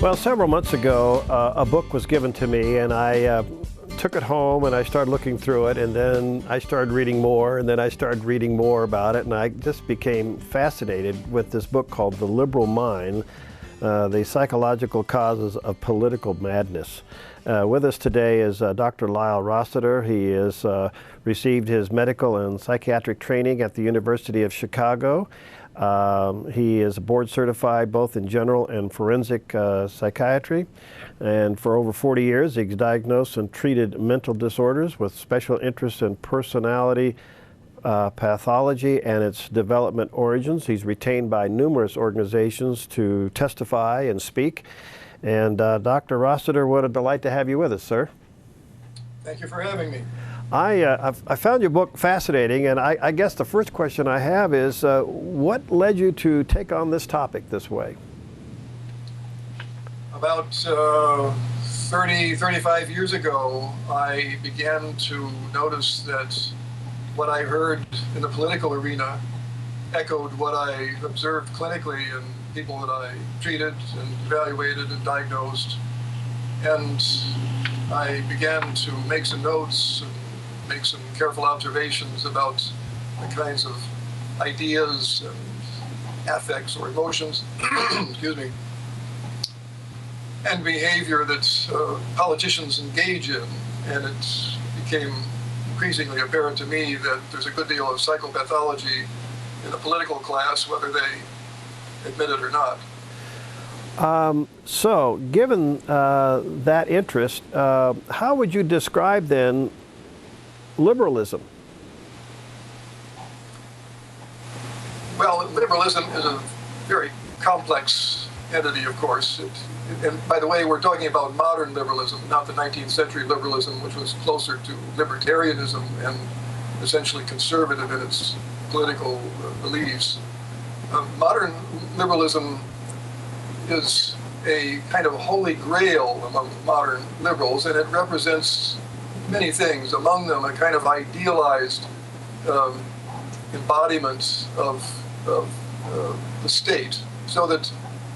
Well, several months ago, a book was given to me, and I took it home and I started looking through it, and then I started reading more, and then I started reading more about it, and I just became fascinated with this book called The Liberal Mind, The Psychological Causes of Political Madness. With us today is Dr. Lyle Rossiter. He has received his medical and psychiatric training at the University of Chicago. He is board certified both in general and forensic psychiatry, and for over 40 years he's diagnosed and treated mental disorders with special interest in personality pathology and its development origins. He's retained by numerous organizations to testify and speak. And Dr. Rossiter, what a delight to have you with us, sir. Thank you for having me. I found your book fascinating, and I guess the first question I have is, what led you to take on this topic this way? About 35 years ago, I began to notice that what I heard in the political arena echoed what I observed clinically in people that I treated and evaluated and diagnosed. And I began to make some notes and make some careful observations about the kinds of ideas and affects or emotions, excuse me, and behavior that politicians engage in. And it became increasingly apparent to me that there's a good deal of psychopathology in the political class, whether they admit it or not. So, given that interest, how would you describe then liberalism? Well, liberalism is a very complex entity, of course. And by the way, we're talking about modern liberalism, not the 19th century liberalism, which was closer to libertarianism and essentially conservative in its political beliefs. Modern liberalism is a kind of holy grail among modern liberals, and it represents many things, among them a kind of idealized embodiment of the state, so that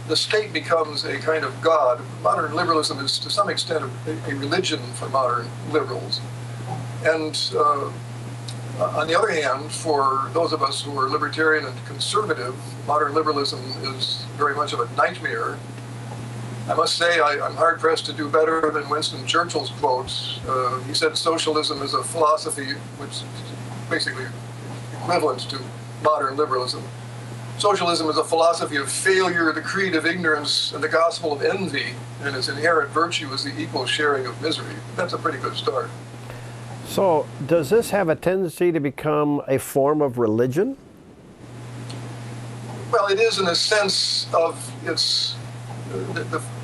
the state becomes a kind of god. Modern liberalism is to some extent a religion for modern liberals. And on the other hand, for those of us who are libertarian and conservative, modern liberalism is very much of a nightmare. I must say I'm hard-pressed to do better than Winston Churchill's quote. He said socialism is a philosophy which is basically equivalent to modern liberalism. Socialism is a philosophy of failure, the creed of ignorance, and the gospel of envy, and its inherent virtue is the equal sharing of misery. That's a pretty good start. So, does this have a tendency to become a form of religion? Well, it is in a sense of its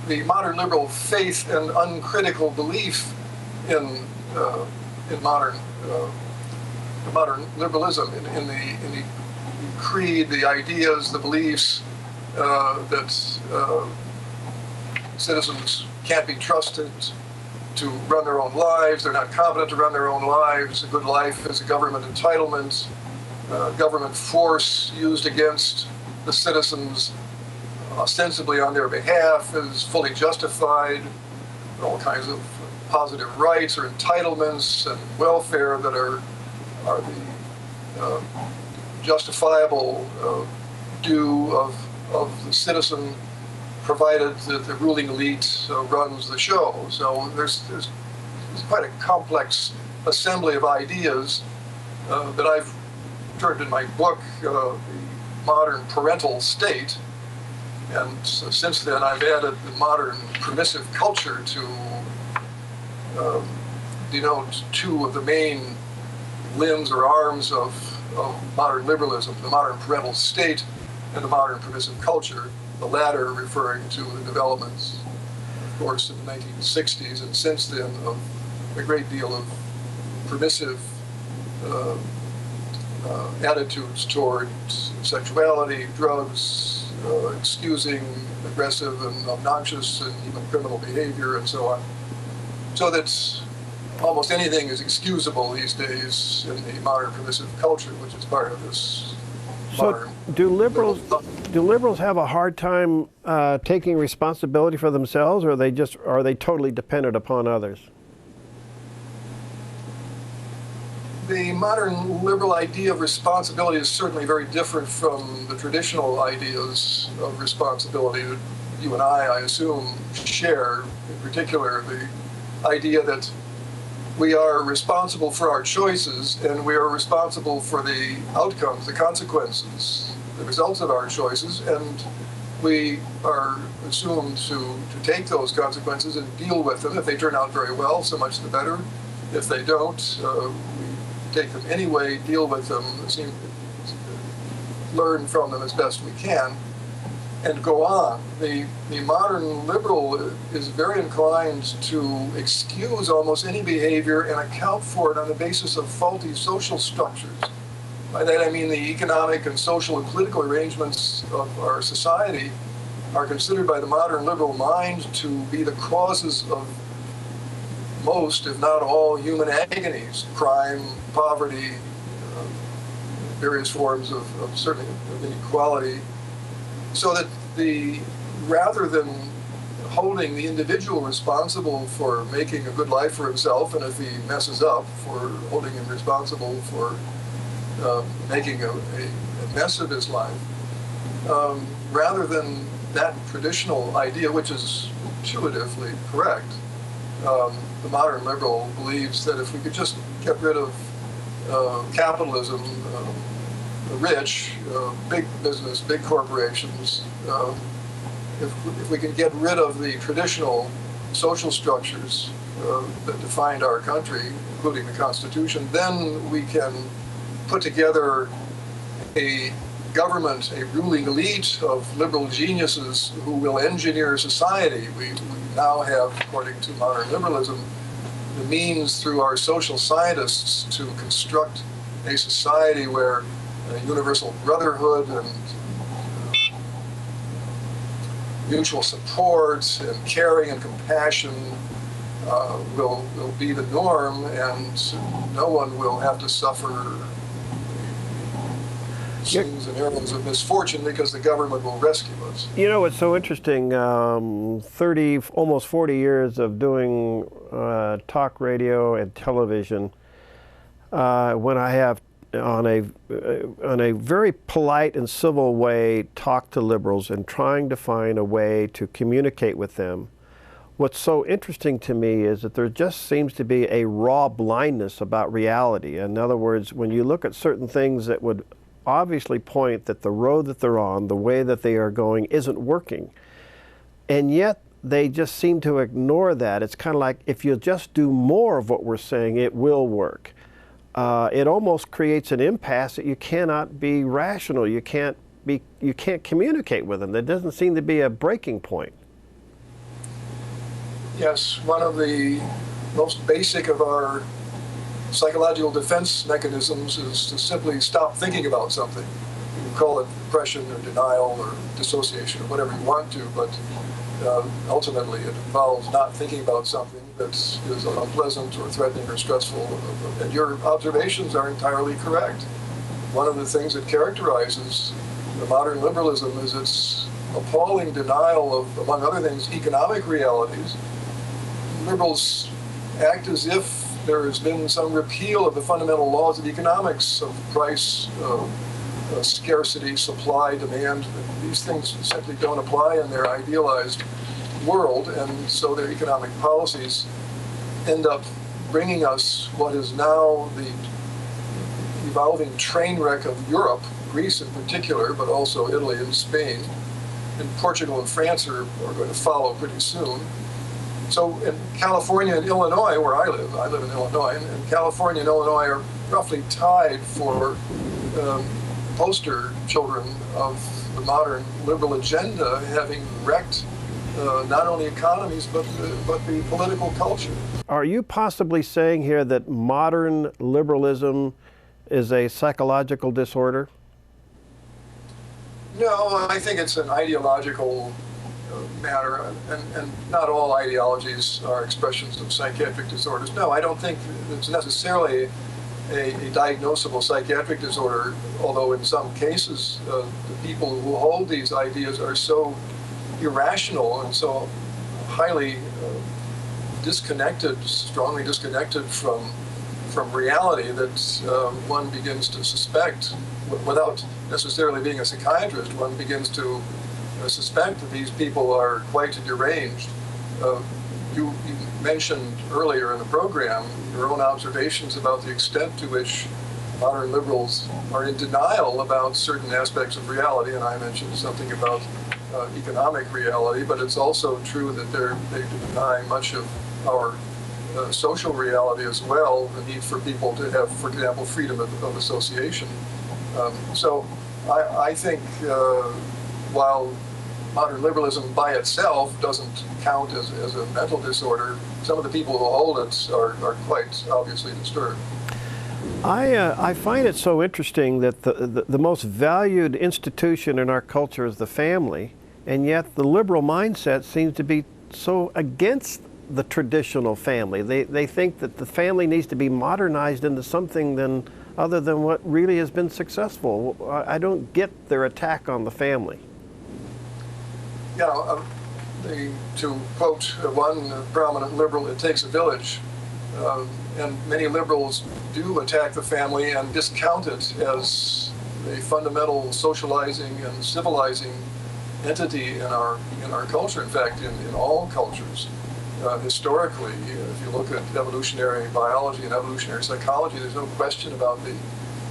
the modern liberal faith and uncritical belief in modern liberalism, in the creed, the ideas, the beliefs that citizens can't be trusted to run their own lives. They're not competent to run their own lives. A good life is a government entitlement, government force used against the citizens ostensibly on their behalf is fully justified. All kinds of positive rights or entitlements and welfare that are the justifiable due of the citizen, provided that the ruling elite runs the show. So there's quite a complex assembly of ideas that I've turned in my book, The Modern Parental State. And so since then, I've added the modern permissive culture to denote two of the main limbs or arms of modern liberalism, the modern parental state and the modern permissive culture, the latter referring to the developments, of course, in the 1960s, and since then of a great deal of permissive attitudes toward sexuality, drugs, excusing aggressive and obnoxious and even criminal behavior and so on. So that almost anything is excusable these days in the modern permissive culture, which is part of this So do liberals have a hard time taking responsibility for themselves, or are they totally dependent upon others? The modern liberal idea of responsibility is certainly very different from the traditional ideas of responsibility that you and I assume, share. In particular, the idea that we are responsible for our choices, and we are responsible for the outcomes, the consequences, the results of our choices, and we are assumed to take those consequences and deal with them. If they turn out very well, so much the better. If they don't, we take them anyway, deal with them, learn from them as best we can, and go on. The modern liberal is very inclined to excuse almost any behavior and account for it on the basis of faulty social structures. By that I mean the economic and social and political arrangements of our society are considered by the modern liberal mind to be the causes of most, if not all, human agonies: crime, poverty, various forms of certainly of inequality. So that rather than holding the individual responsible for making a good life for himself, and if he messes up, for holding him responsible for making a mess of his life, rather than that traditional idea, which is intuitively correct, the modern liberal believes that if we could just get rid of capitalism, the rich, big business, big corporations, if we can get rid of the traditional social structures that defined our country, including the Constitution, then we can put together a government, a ruling elite of liberal geniuses who will engineer society. We now have, according to modern liberalism, the means through our social scientists to construct a society where universal brotherhood and mutual support and caring and compassion will be the norm, and no one will have to suffer slings and arrows of misfortune because the government will rescue us. You know, it's so interesting. 30, almost 40 years of doing talk radio and television. When I have, on a very polite and civil way, talked to liberals and trying to find a way to communicate with them, what's so interesting to me is that there just seems to be a raw blindness about reality. In other words, when you look at certain things that would obviously point that the road that they're on, the way that they are going, isn't working, and yet they just seem to ignore that. It's kind of like, if you just do more of what we're saying, it will work. It almost creates an impasse that you cannot be rational. You can't communicate with them. There doesn't seem to be a breaking point. Yes, one of the most basic of our psychological defense mechanisms is to simply stop thinking about something. You can call it depression or denial or dissociation or whatever you want to, but ultimately it involves not thinking about something that is unpleasant or threatening or stressful. And your observations are entirely correct. One of the things that characterizes the modern liberalism is its appalling denial of, among other things, economic realities. Liberals act as if there has been some repeal of the fundamental laws of economics, of price, scarcity, supply, demand. These things simply don't apply in their idealized world, and so their economic policies end up bringing us what is now the evolving train wreck of Europe, Greece in particular, but also Italy and Spain, and Portugal and France are going to follow pretty soon. So in California and Illinois, where I live in Illinois, and California and Illinois are roughly tied for poster children of the modern liberal agenda, having wrecked not only economies, but the political culture. Are you possibly saying here that modern liberalism is a psychological disorder? No, I think it's an ideological matter, and not all ideologies are expressions of psychiatric disorders. No, I don't think it's necessarily a diagnosable psychiatric disorder, although in some cases the people who hold these ideas are so irrational and so highly disconnected, strongly disconnected from reality that one begins to suspect, without necessarily being a psychiatrist, one begins to suspect that these people are quite deranged. You mentioned earlier in the program your own observations about the extent to which modern liberals are in denial about certain aspects of reality, and I mentioned something about economic reality, but it's also true that they deny much of our social reality as well, the need for people to have, for example, freedom of association. So I think while modern liberalism by itself doesn't count as a mental disorder, some of the people who hold it are quite obviously disturbed. I find it so interesting that the most valued institution in our culture is the family, and yet the liberal mindset seems to be so against the traditional family. They think that the family needs to be modernized into something other than what really has been successful. I don't get their attack on the family. Yeah, to quote one prominent liberal, it takes a village. And many liberals do attack the family and discount it as a fundamental socializing and civilizing entity in our culture. In fact, in all cultures. Historically, if you look at evolutionary biology and evolutionary psychology, there's no question about the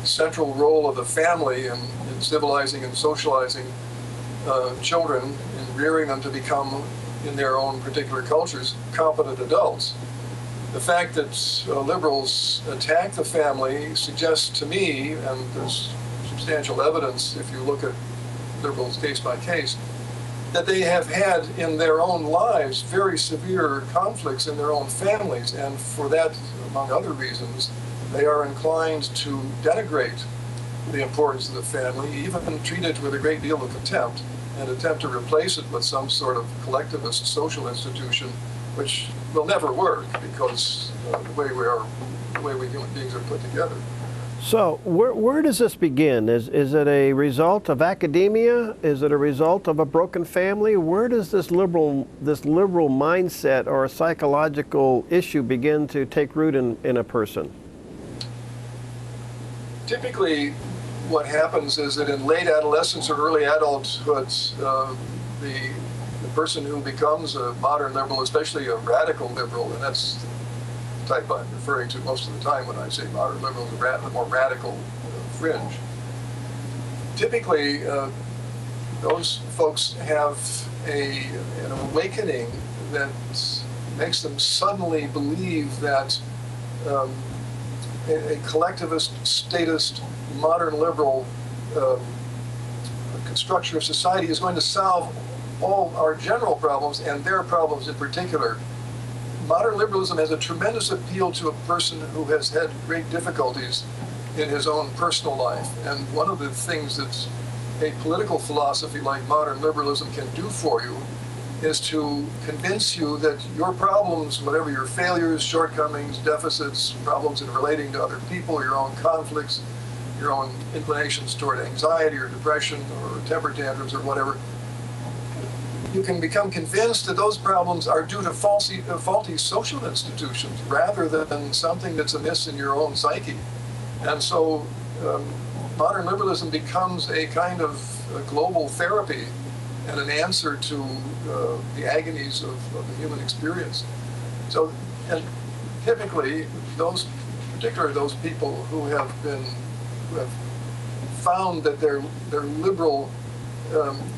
central role of the family in civilizing and socializing children and rearing them to become, in their own particular cultures, competent adults. The fact that liberals attack the family suggests to me, and there's substantial evidence if you look at liberals case by case, that they have had in their own lives very severe conflicts in their own families, and for that, among other reasons, they are inclined to denigrate the importance of the family, even treat it with a great deal of contempt, and attempt to replace it with some sort of collectivist social institution, which will never work because the way we human beings are put together. So where does this begin? Is it a result of academia? Is it a result of a broken family? Where does this liberal mindset or a psychological issue begin to take root in a person? Typically, what happens is that in late adolescence or early adulthood, the person who becomes a modern liberal, especially a radical liberal, and that's type I'm referring to most of the time when I say modern liberal, the more radical fringe. Typically, those folks have an awakening that makes them suddenly believe that a collectivist, statist, modern liberal structure of society is going to solve all our general problems and their problems in particular. Modern liberalism has a tremendous appeal to a person who has had great difficulties in his own personal life. And one of the things that a political philosophy like modern liberalism can do for you is to convince you that your problems, whatever your failures, shortcomings, deficits, problems in relating to other people, your own conflicts, your own inclinations toward anxiety or depression or temper tantrums or whatever, you can become convinced that those problems are due to faulty social institutions rather than something that's amiss in your own psyche. And so modern liberalism becomes a kind of a global therapy and an answer to the agonies of the human experience. So, and typically, particularly those people who have found that their liberal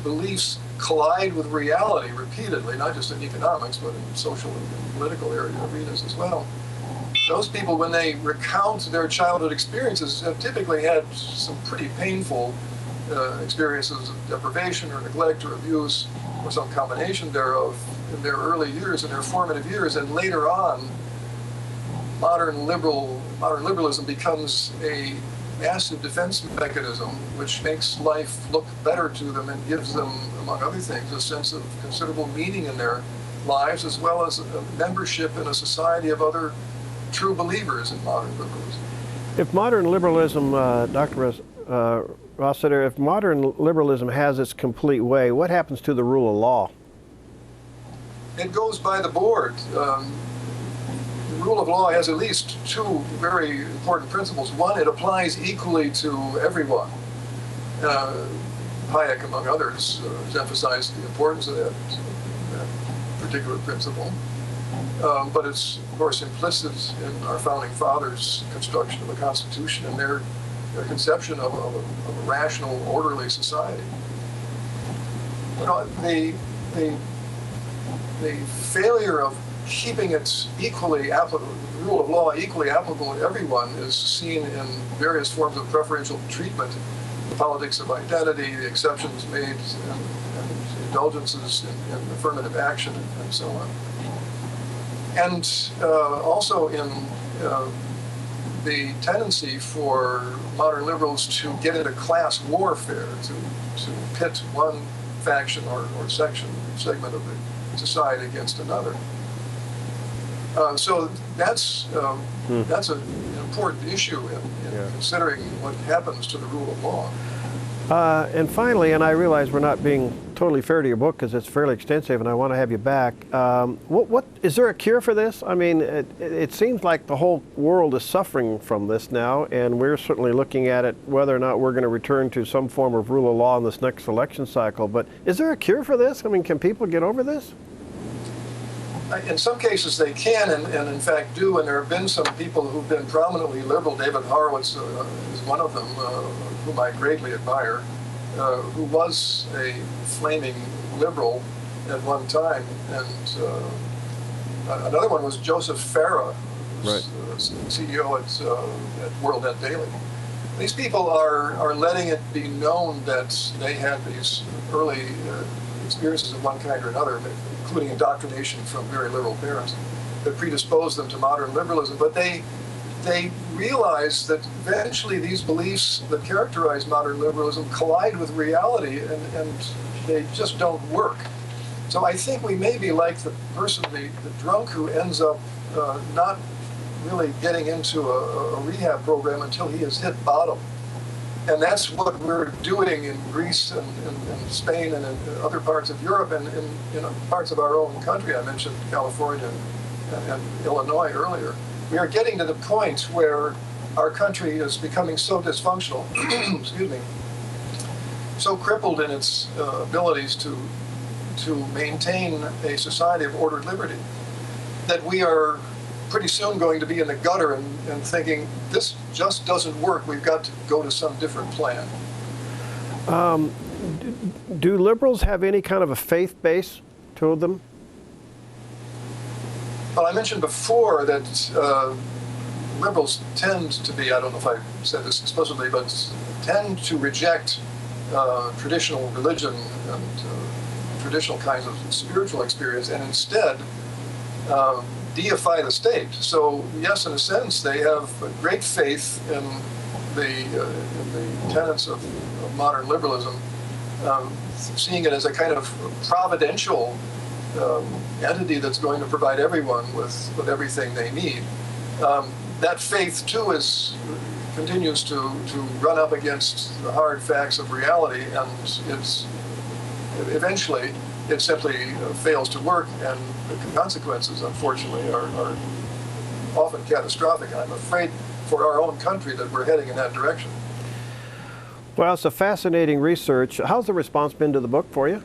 beliefs collide with reality repeatedly, not just in economics, but in social and political arenas as well. Those people, when they recount their childhood experiences, have typically had some pretty painful experiences of deprivation or neglect or abuse or some combination thereof in their early years, in their formative years, and later on, modern liberalism becomes a massive defense mechanism which makes life look better to them and gives them, among other things, a sense of considerable meaning in their lives, as well as a membership in a society of other true believers in modern liberalism. If modern liberalism, Rossiter, if modern liberalism has its complete way, what happens to the rule of law? It goes by the board. The rule of law has at least two very important principles. One, it applies equally to everyone. Hayek, among others, has emphasized the importance of that particular principle. But it's, of course, implicit in our founding fathers' construction of the Constitution and their conception of a rational, orderly society. You know, the failure of keeping it equally applicable, the rule of law equally applicable to everyone, is seen in various forms of preferential treatment, the politics of identity, the exceptions made, and indulgences in affirmative action, and so on. And also in the tendency for modern liberals to get into class warfare, to pit one faction or segment of the society against another. So that's an important issue in considering what happens to the rule of law. And finally, and I realize we're not being totally fair to your book because it's fairly extensive and I want to have you back. What is there a cure for this? I mean, it seems like the whole world is suffering from this now, and we're certainly looking at it whether or not we're going to return to some form of rule of law in this next election cycle. But is there a cure for this? I mean, can people get over this? In some cases they can, and in fact do, and there have been some people who've been prominently liberal. David Horowitz is one of them, whom I greatly admire, who was a flaming liberal at one time, and another one was Joseph Farah, who's CEO at World Net Daily. These people are letting it be known that they had these early experiences of one kind or another, including indoctrination from very liberal parents, that predisposed them to modern liberalism. But they realize that eventually these beliefs that characterize modern liberalism collide with reality, and they just don't work. So I think we may be like the person, the drunk who ends up not really getting into a rehab program until he has hit bottom. And that's what we're doing in Greece and Spain and in other parts of Europe and in parts of our own country. I mentioned California and Illinois earlier. We are getting to the point where our country is becoming so dysfunctional, excuse me, so crippled in its abilities to maintain a society of ordered liberty, that we are pretty soon going to be in the gutter and thinking, this just doesn't work, we've got to go to some different plan. Do liberals have any kind of a faith base to them? Well, I mentioned before that liberals tend to be, I don't know if I said this explicitly, but tend to reject traditional religion and traditional kinds of spiritual experience, and instead deify the state. So yes, in a sense, they have great faith in the tenets of modern liberalism, seeing it as a kind of providential entity that's going to provide everyone with everything they need. That faith too continues to run up against the hard facts of reality, and eventually it simply fails to work, and the consequences, unfortunately, are often catastrophic. I'm afraid for our own country that we're heading in that direction. Well, it's a fascinating research. How's the response been to the book for you?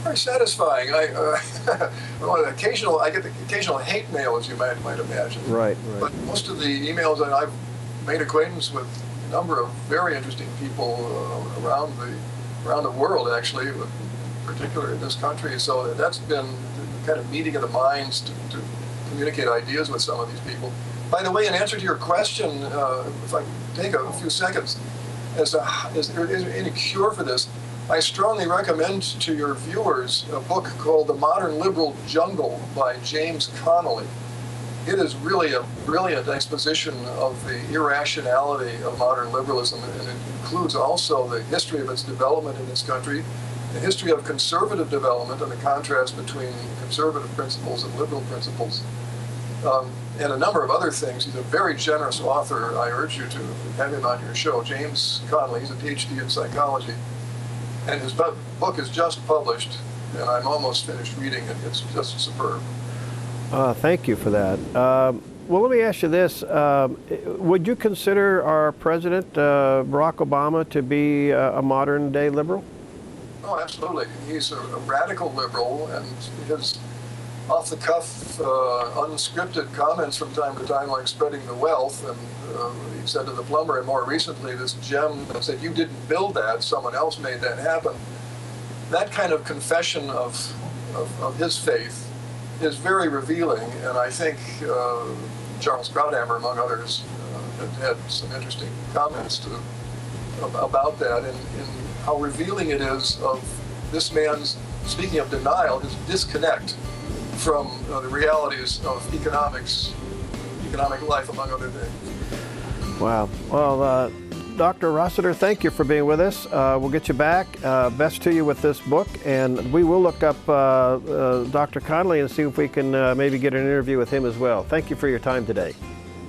Very satisfying. I get the occasional hate mail, as you might imagine. Right. But most of the emails that I've made acquaintance with a number of very interesting people around the world, actually, particularly in this country. So that's been the kind of meeting of the minds to communicate ideas with some of these people. By the way, in answer to your question, if I take a few seconds, is there any cure for this? I strongly recommend to your viewers a book called The Modern Liberal Jungle by James Connolly. It is really a brilliant exposition of the irrationality of modern liberalism, and it includes also the history of its development in this country, the history of conservative development and the contrast between conservative principles and liberal principles. and a number of other things. He's a very generous author. I urge you to have him on your show. James Connolly, he's a PhD in psychology, and his book is just published, and I'm almost finished reading it. It's just superb. Thank you for that. Well, let me ask you this. Would you consider our president, Barack Obama, to be a modern-day liberal? Oh, absolutely. He's a radical liberal, and his off-the-cuff, unscripted comments from time to time, like spreading the wealth, and he said to the plumber, and more recently, this gem that said, "You didn't build that, someone else made that happen." That kind of confession of his faith is very revealing, and I think Charles Krauthammer, among others, had some interesting comments about that, and how revealing it is of this man's, speaking of denial, his disconnect from the realities of economic life, among other things. Wow. Well, Dr. Rossiter, thank you for being with us. We'll get you back. Best to you with this book, and we will look up Dr. Connolly and see if we can maybe get an interview with him as well. Thank you for your time today.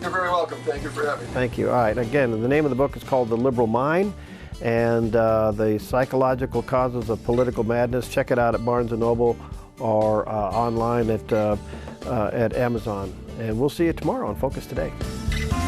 You're very welcome. Thank you for having me. Thank you. All right. Again, the name of the book is called The Liberal Mind and the Psychological Causes of Political Madness. Check it out at Barnes & Noble or online at Amazon. And we'll see you tomorrow on Focus Today.